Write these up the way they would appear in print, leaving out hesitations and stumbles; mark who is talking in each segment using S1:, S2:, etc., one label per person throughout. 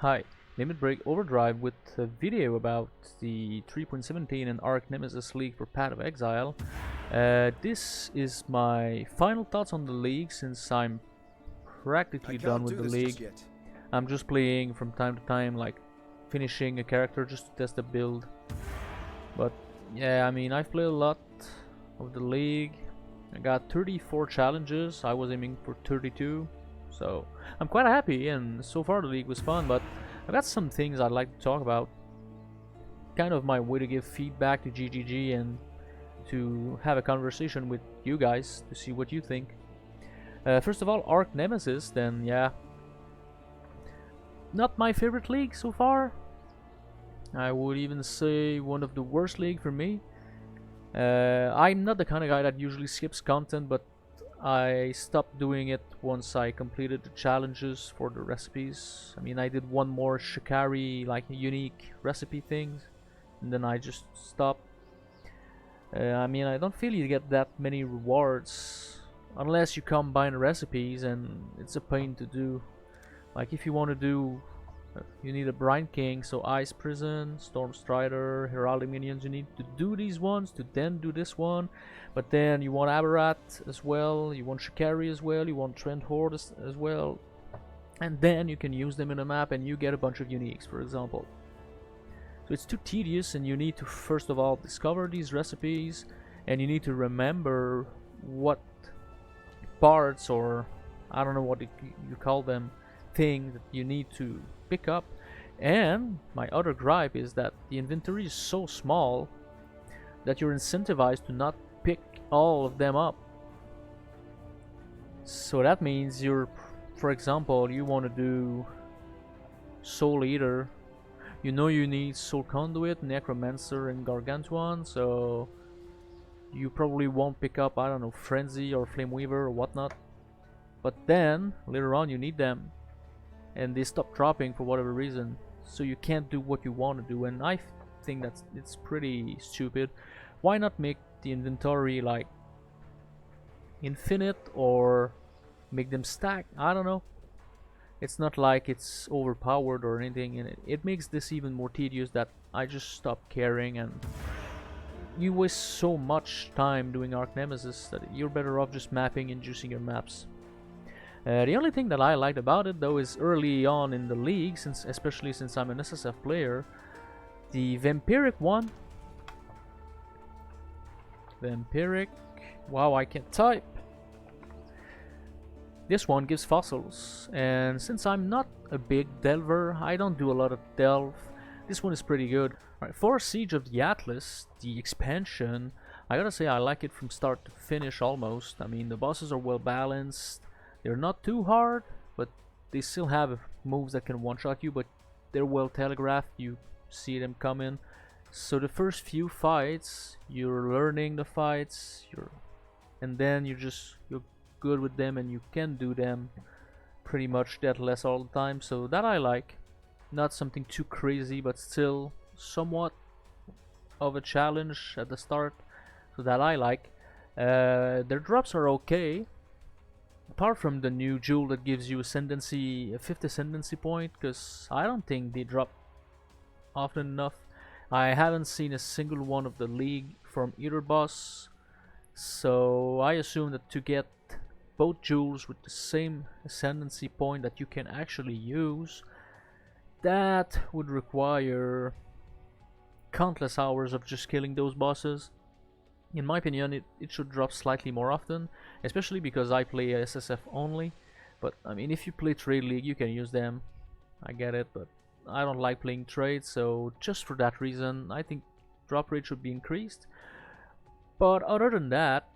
S1: Hi, Limit Break Overdrive with a video about the 3.17 and Archnemesis League for Path of Exile. This is my final thoughts on the league since I'm practically done with the league. I'm just playing from time to time, like finishing a character just to test the build. But yeah, I mean, I've played a lot of the league. I got 34 challenges. I was aiming for 32. So I'm quite happy, and so far the league was fun, but I've got some things I'd like to talk about. Kind of my way to give feedback to GGG and to have a conversation with you guys to see what you think. First of all, Archnemesis, then yeah. Not my favorite league so far. I would even say one of the worst league for me. I'm not the kind of guy that usually skips content, but I stopped doing it once I completed the challenges for the recipes. I mean, I did one more Shikari, like unique recipe things, and then I just stopped. I mean, I don't feel you get that many rewards unless you combine recipes, and it's a pain to do. Like if you want to do, you need a Brine King, so Ice Prison, Storm Strider, Heraldic Minions, you need to do these ones to then do this one. But then you want Aberrat as well, you want Shikari as well, you want Trent Horde as well. And then you can use them in a map and you get a bunch of uniques, for example. So it's too tedious, and you need to first of all discover these recipes, and you need to remember what parts, or I don't know what you call them, thing that you need to pick up. And my other gripe is that the inventory is so small that you're incentivized to not pick all of them up. So that means for example, you want to do Soul Eater, you know you need Soul Conduit, Necromancer, and Gargantuan, so you probably won't pick up, I don't know, Frenzy or Flame Weaver or whatnot. But then later on you need them, and they stop dropping for whatever reason, so you can't do what you want to do. And I think it's pretty stupid. Why not make the inventory like infinite, or make them stack? I don't know. It's not like it's overpowered or anything, and it makes this even more tedious that I just stop caring, and you waste so much time doing Archnemesis that you're better off just mapping and juicing your maps. The only thing that I liked about it though is early on in the league, especially since I'm an SSF player, the Vampiric one. Vampiric, wow, I can't type. This one gives fossils, and since I'm not a big delver, I don't do a lot of delve. This one is pretty good. Alright, for Siege of the Atlas, the expansion, I gotta say I like it from start to finish almost. I mean, the bosses are well balanced. They're not too hard, but they still have moves that can one-shot you, but they're well telegraphed. You see them coming. So the first few fights, you're learning the fights, and then you're good with them, and you can do them pretty much deathless all the time. So that I like. Not something too crazy, but still somewhat of a challenge at the start. So that I like. Their drops are okay. Apart from the new jewel that gives you a 5th ascendancy point, because I don't think they drop often enough. I haven't seen a single one of the league from either boss, so I assume that to get both jewels with the same ascendancy point that you can actually use, that would require countless hours of just killing those bosses. In my opinion, it should drop slightly more often, especially because I play SSF only. But I mean, if you play Trade League, you can use them. I get it, but I don't like playing Trade, so just for that reason, I think drop rate should be increased. But other than that,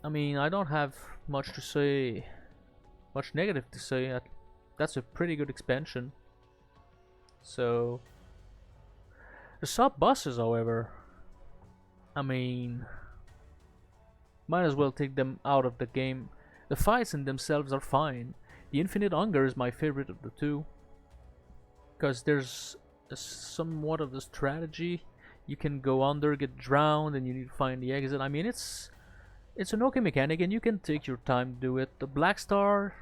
S1: I mean, I don't have much to say, much negative to say. That's a pretty good expansion. So, the sub bosses, however, I mean, might as well take them out of the game. The fights in themselves are fine. The Infinite Hunger is my favorite of the two, because there's somewhat of the strategy. You can go under, get drowned, and you need to find the exit. I mean, it's an okay mechanic, and you can take your time to do it. The Black Star,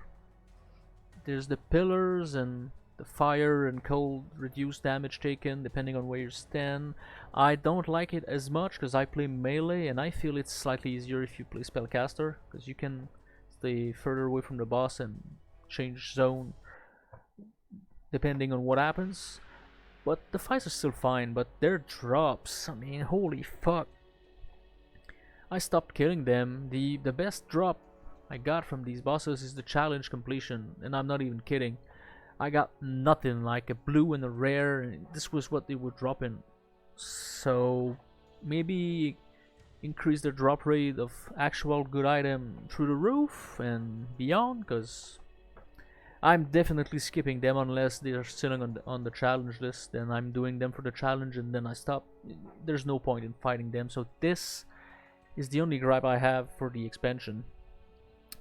S1: there's the pillars and the fire and cold reduced damage taken depending on where you stand. I don't like it as much because I play melee, and I feel it's slightly easier if you play spellcaster, because you can stay further away from the boss and change zone depending on what happens. But the fights are still fine, but their drops, I mean, holy fuck. I stopped killing them. The best drop I got from these bosses is the challenge completion, and I'm not even kidding. I got nothing, like a blue and a rare, and this was what they were dropping. So maybe increase the drop rate of actual good item through the roof and beyond, because I'm definitely skipping them unless they're still on the challenge list. Then I'm doing them for the challenge and then I stop. There's no point in fighting them. So this is the only gripe I have for the expansion.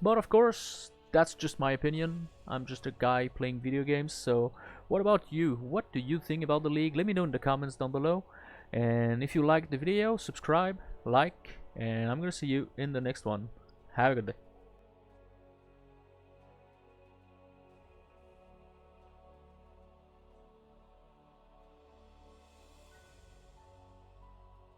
S1: But of course, that's just my opinion. I'm just a guy playing video games. So what about you? What do you think about the league? Let me know in the comments down below. And if you liked the video, subscribe, like, and I'm gonna see you in the next one. Have a good day.